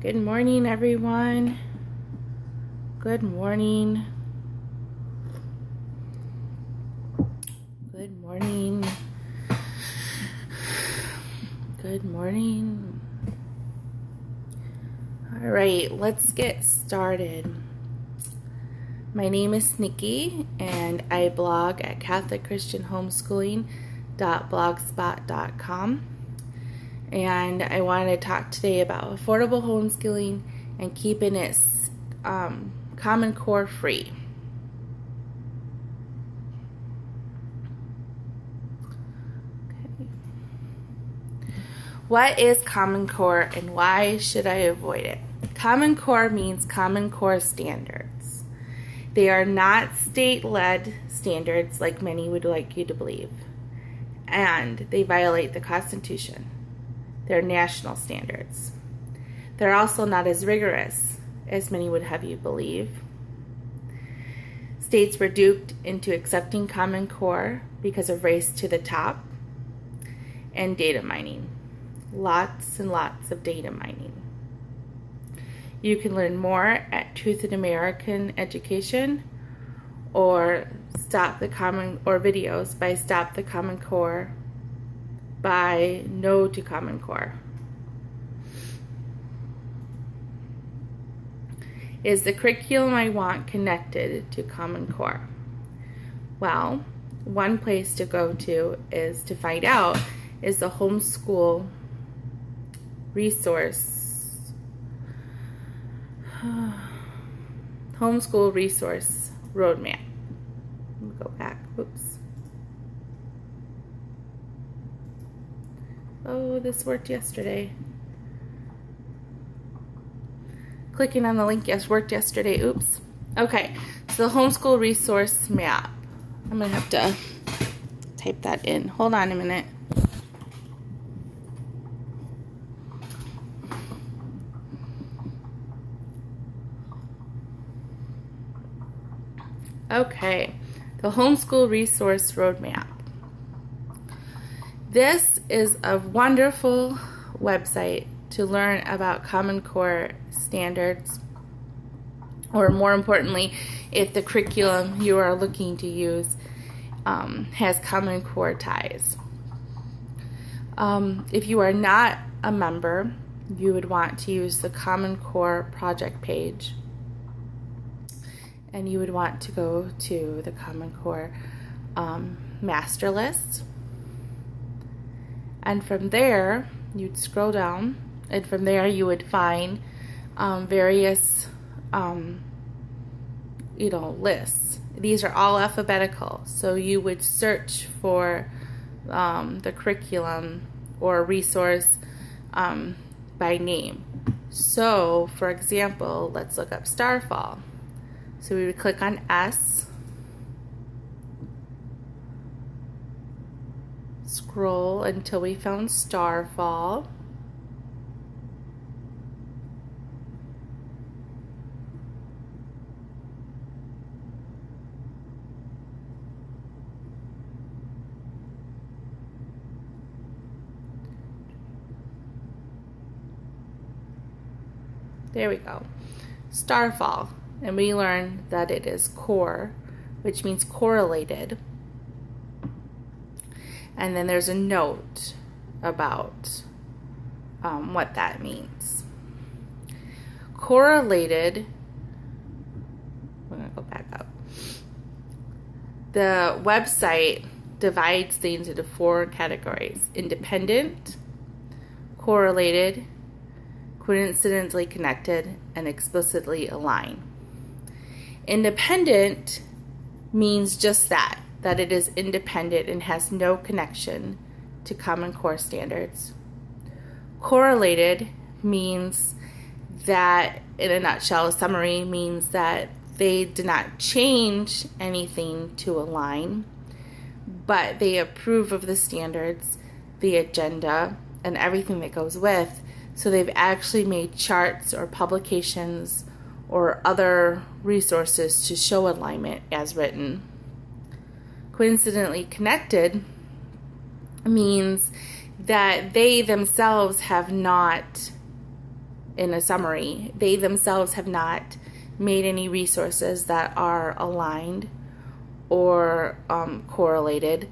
Good morning, everyone. Good morning. Good morning. Good morning. All right, let's get started. My name is Nikki, and I blog at CatholicChristianHomeschooling.blogspot.com. And I wanted to talk today about affordable homeschooling and keeping it Common Core free. Okay. What is Common Core and why should I avoid it? Common Core means Common Core standards. They are not state-led standards like many would like you to believe, and they violate the Constitution. They're national standards. They're also not as rigorous as many would have you believe. States were duped into accepting Common Core because of race to the top and data mining. Lots and lots of data mining. You can learn more at Truth in American Education or videos by Stop the Common Core by No to Common Core. Is the curriculum I want connected to Common Core? Well, one place to go to is to find out is the Homeschool Resource Roadmap. Let me go back. Oops. Oh, this worked yesterday. Clicking on the link worked yesterday. Oops. Okay, so the Homeschool Resource Map. I'm going to have to type that in. Hold on a minute. Okay, the Homeschool Resource Roadmap. This is a wonderful website to learn about Common Core standards, or more importantly, if the curriculum you are looking to use has Common Core ties. If you are not a member, you would want to use the Common Core project page, and you would want to go to the Common Core master list. And from there, you'd scroll down, and from there you would find various, lists. These are all alphabetical, so you would search for the curriculum or resource by name. So, for example, let's look up Starfall. So we would click on S, scroll until we found Starfall. There we go. Starfall. And we learned that it is core, which means correlated. And then there's a note about what that means. Correlated, I'm going to go back up. The website divides things into 4 categories: independent, correlated, coincidentally connected, and explicitly aligned. Independent means just that it is independent and has no connection to Common Core standards. Correlated means that, in a nutshell, a summary means that they did not change anything to align, but they approve of the standards, the agenda, and everything that goes with. So they've actually made charts or publications or other resources to show alignment as written. Coincidentally connected means that they themselves have not in a summary. They themselves have not made any resources that are aligned or correlated,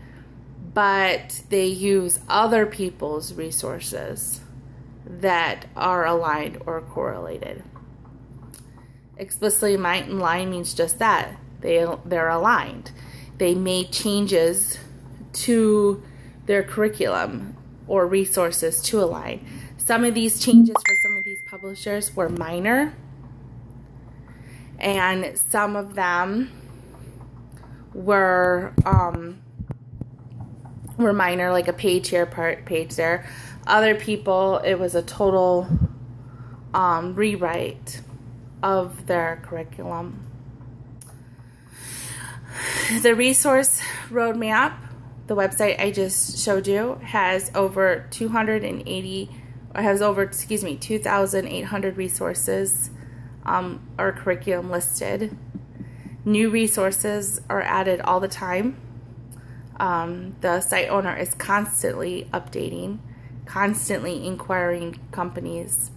but they use other people's resources that are aligned or correlated. Explicitly aligned means just that. They're aligned. They made changes to their curriculum or resources to align. Some of these changes for some of these publishers were minor, and some of them were minor, like a page here, page there. Other people, it was a total rewrite of their curriculum. The resource roadmap, the website I just showed you, has over 2,800 resources or curriculum listed. New resources are added all the time. The site owner is constantly updating, constantly inquiring companies.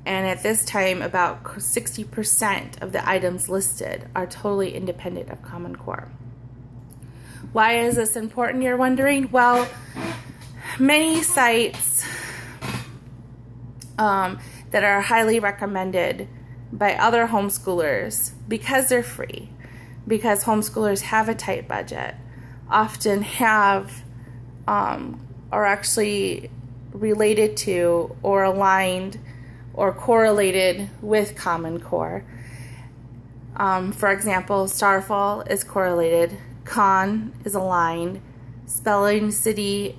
And at this time, about 60% of the items listed are totally independent of Common Core. Why is this important, you're wondering? Well, many sites that are highly recommended by other homeschoolers, because they're free, because homeschoolers have a tight budget, often have are actually related to or aligned or correlated with Common Core. For example, Starfall is correlated, Khan is aligned, Spelling City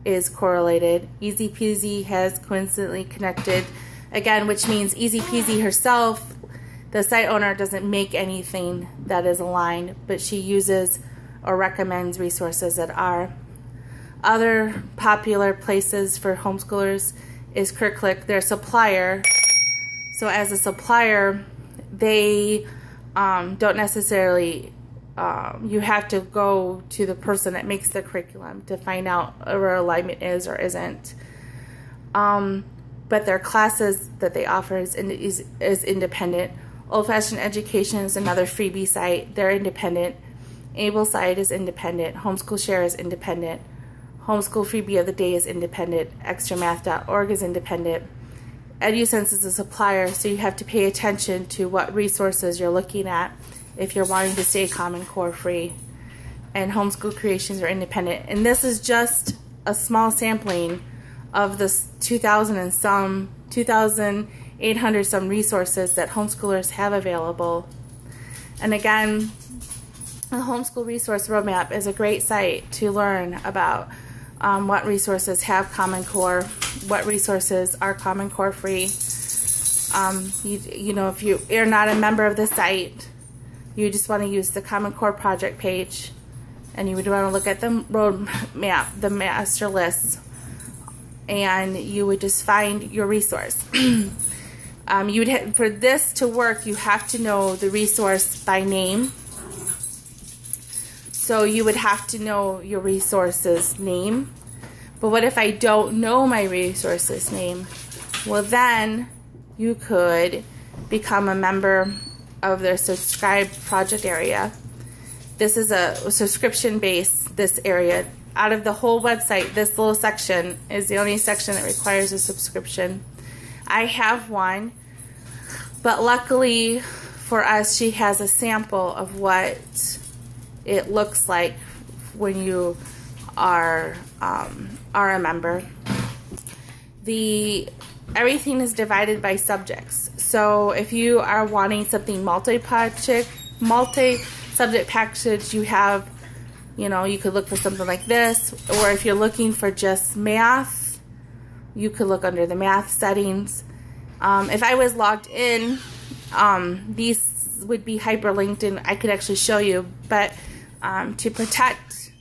is correlated, Easy Peasy has coincidentally connected, again, which means Easy Peasy herself, the site owner, doesn't make anything that is aligned, but she uses or recommends resources that are. Other popular places for homeschoolers is CurClick, their supplier. So as a supplier, they don't necessarily, you have to go to the person that makes the curriculum to find out where alignment is or isn't. But their classes that they offer is independent. Old Fashioned Education is another freebie site. They're independent. Able Site is independent. Homeschool Share is independent. Homeschool Freebie of the Day is independent. Extramath.org is independent. EduSense is a supplier, so you have to pay attention to what resources you're looking at if you're wanting to stay Common Core free. And Homeschool Creations are independent. And this is just a small sampling of the 2,800 some resources that homeschoolers have available. And again, the Homeschool Resource Roadmap is a great site to learn about what resources have Common Core, what resources are Common Core free. You know, if you're not a member of the site, you just want to use the Common Core project page, and you would want to look at the roadmap, the master lists, and you would just find your resource. For this to work, you have to know the resource by name. So you would have to know your resource's name. But what if I don't know my resource's name? Well, then you could become a member of their subscribe project area. This is a subscription base, this area. Out of the whole website, this little section is the only section that requires a subscription. I have one, but luckily for us, she has a sample of what it looks like when you are a member. Everything is divided by subjects. So if you are wanting something multi-subject package, you have, you could look for something like this. Or if you're looking for just math, you could look under the math settings. If I was logged in, these would be hyperlinked and I could actually show you, but to protect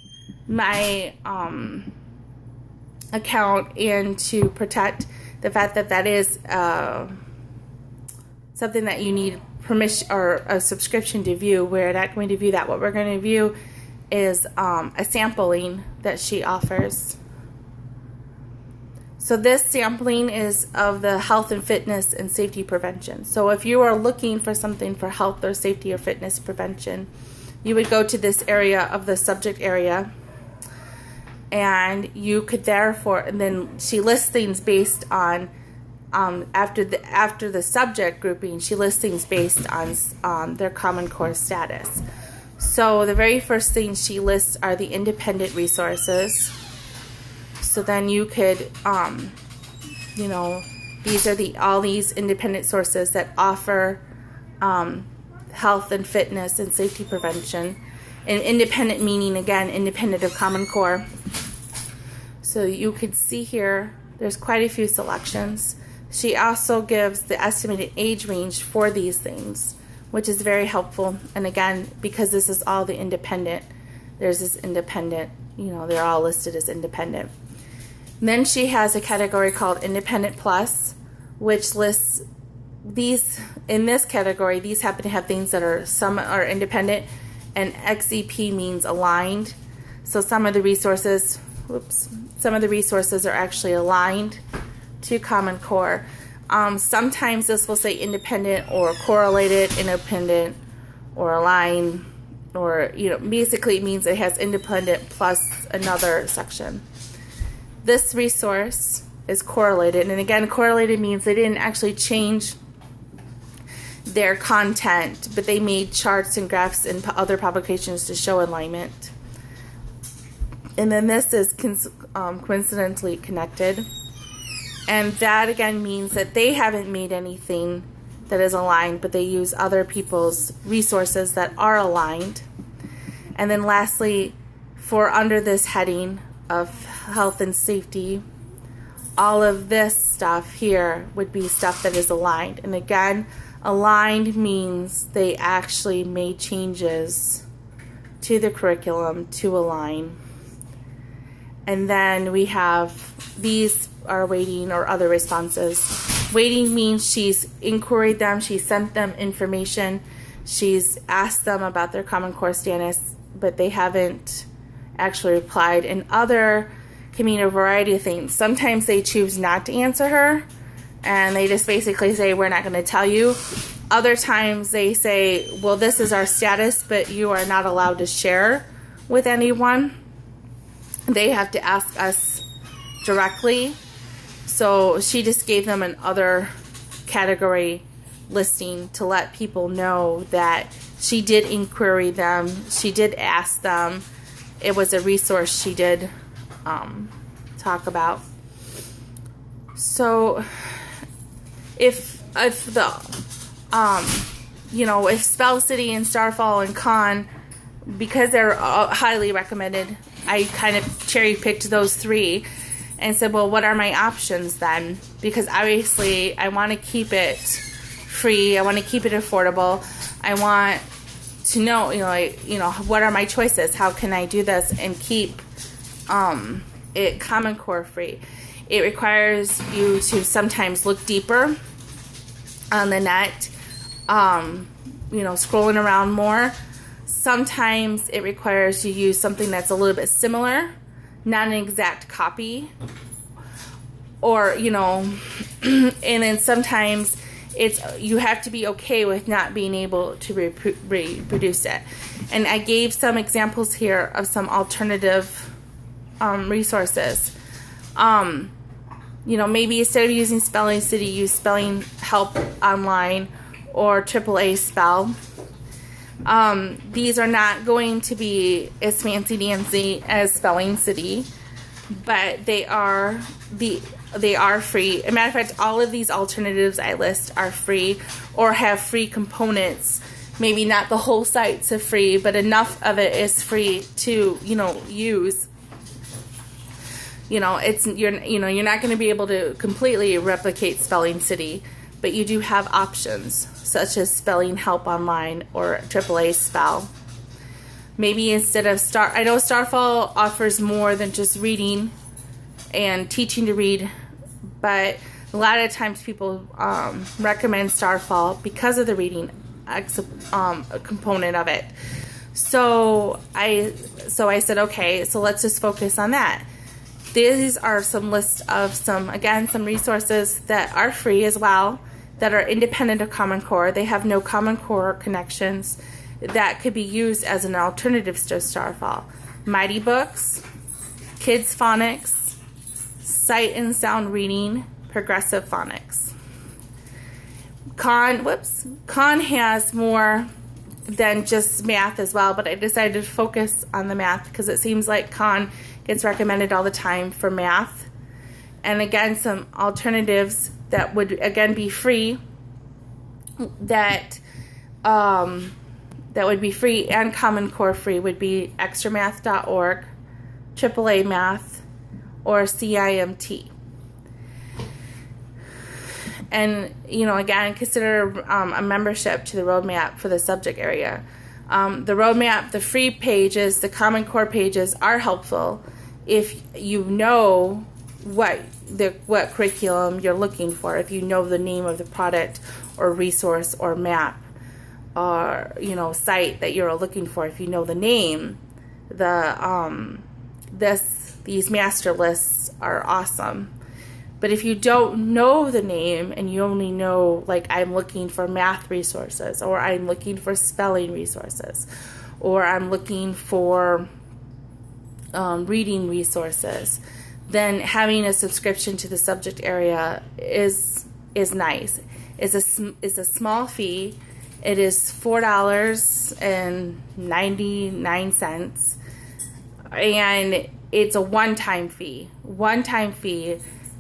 my account and to protect the fact that that is something that you need permission or a subscription to view, we're not going to view that. What we're going to view is a sampling that she offers. So this sampling is of the health and fitness and safety prevention. So if you are looking for something for health or safety or fitness prevention, you would go to this area of the subject area, and you could therefore, and then she lists things based on, after the subject grouping, she lists things based on their Common Core status. So the very first thing she lists are the independent resources. So then you could, these are all these independent sources that offer health and fitness and safety prevention. And independent meaning, again, independent of Common Core. So you could see here, there's quite a few selections. She also gives the estimated age range for these things, which is very helpful. And again, because this is all the independent, there's this independent, they're all listed as independent. And then she has a category called Independent Plus, which lists these, in this category, these happen to have things that are, some are independent, and XEP means aligned. So some of the resources are actually aligned to Common Core. Sometimes this will say independent or correlated, independent or aligned, or basically it means it has independent plus another section. This resource is correlated, and again, correlated means they didn't actually change their content, but they made charts and graphs in other publications to show alignment. And then this is coincidentally connected. And that again means that they haven't made anything that is aligned, but they use other people's resources that are aligned. And then lastly, for under this heading of health and safety, all of this stuff here would be stuff that is aligned. And again, aligned means they actually made changes to the curriculum to align. And then we have these are waiting or other responses. Waiting means she's inquired them, she sent them information, she's asked them about their Common Core status, but they haven't actually replied. And other can mean a variety of things. Sometimes they choose not to answer her, and they just basically say, we're not going to tell you. Other times they say, well, this is our status, but you are not allowed to share with anyone. They have to ask us directly. So she just gave them an other category listing to let people know that she did inquiry them, she did ask them. It was a resource she did talk about. So if Spell City and Starfall and Con, because they're highly recommended, I kind of cherry picked those three and said, well, what are my options then? Because obviously I want to keep it free, I want to keep it affordable, I want to know, what are my choices? How can I do this and keep it Common Core free? It requires you to sometimes look deeper on the net, scrolling around more. Sometimes it requires you use something that's a little bit similar, not an exact copy, or, and then sometimes you have to be okay with not being able to reproduce it. And I gave some examples here of some alternative resources. Maybe instead of using Spelling City, use Spelling Help Online or AAA Spell. These are not going to be as fancy dancy as Spelling City, but they are free. As a matter of fact, all of these alternatives I list are free or have free components. Maybe not the whole site's free, but enough of it is free to use. You're not going to be able to completely replicate Spelling City, but you do have options such as Spelling Help Online or AAA Spell. Maybe instead of I know Starfall offers more than just reading and teaching to read, but a lot of times people recommend Starfall because of the reading component of it. So I said, okay, so let's just focus on that. these are some lists of some resources that are free as well, that are independent of Common Core. They have no Common Core connections, that could be used as an alternative to Starfall. Mighty Books, Kids Phonics, Sight and Sound Reading, Progressive Phonics. Khan has more than just math as well, but I decided to focus on the math because it seems like Khan gets recommended all the time for math. And again, some alternatives that would again be free, that would be free and Common Core free would be extramath.org, AAA Math, or CIMT. And, again, consider a membership to the roadmap for the subject area. The roadmap, the free pages, the Common Core pages are helpful if you know what curriculum you're looking for, if you know the name of the product or resource or map or site that you're looking for. If you know the name, these master lists are awesome. But if you don't know the name and you only know, like, I'm looking for math resources, or I'm looking for spelling resources, or I'm looking for reading resources, then having a subscription to the subject area is nice. It's a small fee. It is $4.99, and it's a one-time fee,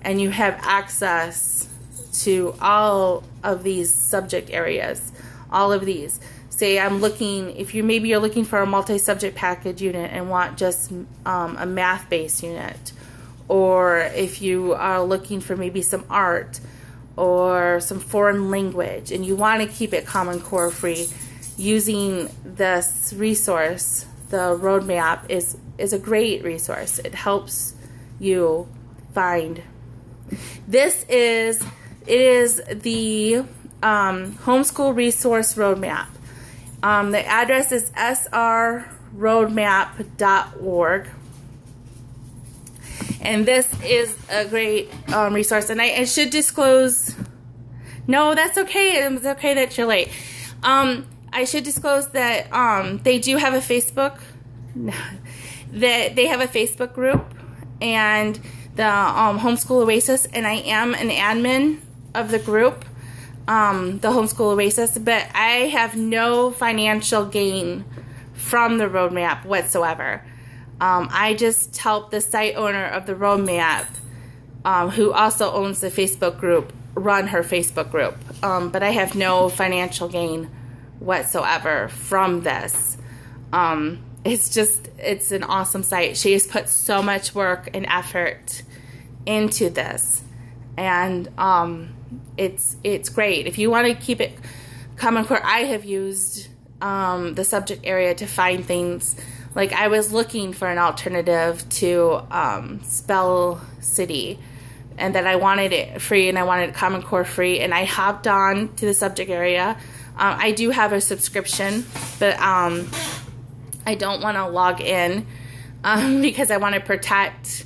and you have access to all of these subject areas, all of these. Say you're looking for a multi-subject package unit and want just a math-based unit, or if you are looking for maybe some art or some foreign language and you want to keep it Common Core free, using this resource, the roadmap, is a great resource. It helps you find. It is the Homeschool Resource Roadmap. The address is srroadmap.org. And this is a great resource. And I should disclose... No, that's okay. It's okay that you're late. I should disclose that they do have a Facebook... that they have a Facebook group, and the Homeschool Oasis, and I am an admin of the group, the Homeschool Oasis, but I have no financial gain from the roadmap whatsoever. I just help the site owner of the roadmap, who also owns the Facebook group, run her Facebook group. But I have no financial gain whatsoever from this. It's an awesome site. She has put so much work and effort into this, and it's great. If you want to keep it Common Core, I have used the subject area to find things. Like, I was looking for an alternative to Spell City, and that I wanted it free, and I wanted it Common Core free, and I hopped on to the subject area. I do have a subscription, but I don't want to log in because I want to protect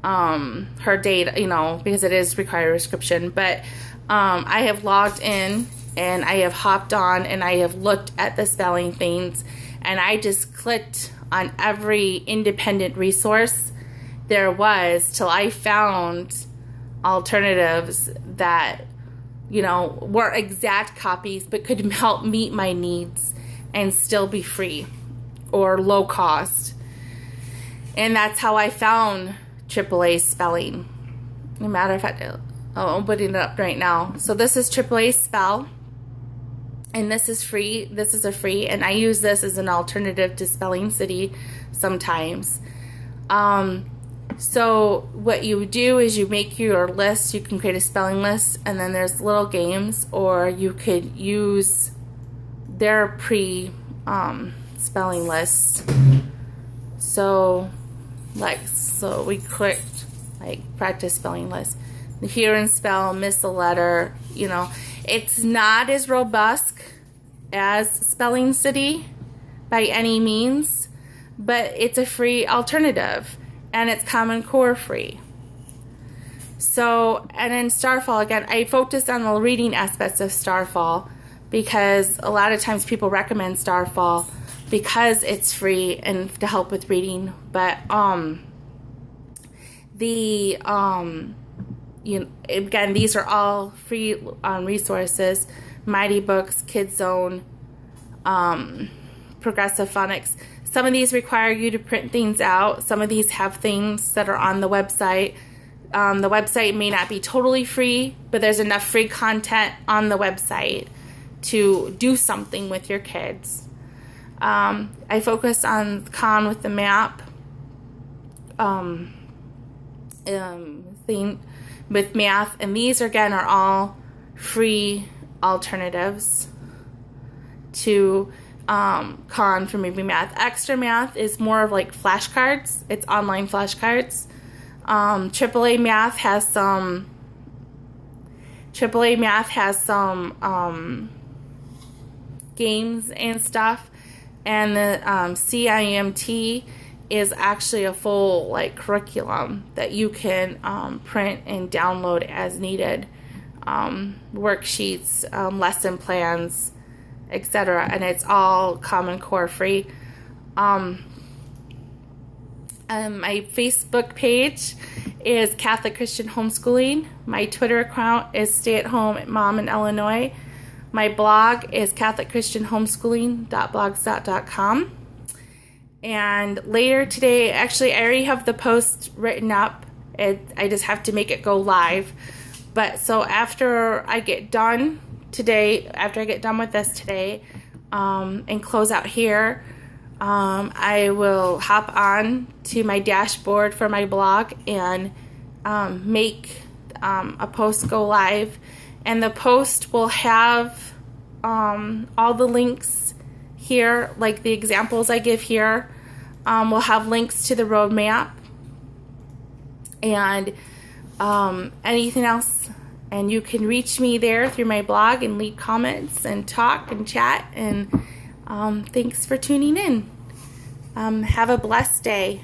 her data, because it is required subscription. But I have logged in, and I have hopped on, and I have looked at the spelling things, and I just clicked on every independent resource there was till I found alternatives that, weren't exact copies but could help meet my needs and still be free or low cost. And that's how I found AAA spelling. As a matter of fact, I'm putting it up right now. So this is AAA Spell, and this is free. This is a free, and I use this as an alternative to Spelling City sometimes. So what you do is you make your list. You can create a spelling list, and then there's little games, or you could use their spelling list. So we clicked practice spelling list. Hear and spell, miss a letter. It's not as robust as Spelling City by any means, but it's a free alternative. and it's Common Core free. So, and in Starfall, again, I focused on the reading aspects of Starfall because a lot of times people recommend Starfall because it's free and to help with reading. But again, these are all free resources: Mighty Books, Kids Zone, Progressive Phonics. Some of these require you to print things out. Some of these have things that are on the website. The website may not be totally free, but there's enough free content on the website to do something with your kids. I focused on Con with the map thing with math, and these again are all free alternatives to Con for maybe math. Extra Math is more of like flashcards. It's online flashcards. AAA Math has some games and stuff, and the CIMT is actually a full like curriculum that you can print and download as needed, worksheets, lesson plans, etc., and it's all Common Core free. My Facebook page is Catholic Christian Homeschooling. My Twitter account is Stay at Home Mom in Illinois. My blog is catholicchristianhomeschooling.blogspot.com. And later today, actually, I already have the post written up. I just have to make it go live. But so after I get done with this today, and close out here, I will hop on to my dashboard for my blog and make a post go live, and the post will have all the links here, like the examples I give here. We'll have links to the roadmap and anything else, and you can reach me there through my blog and leave comments and talk and chat, and thanks for tuning in. Have a blessed day.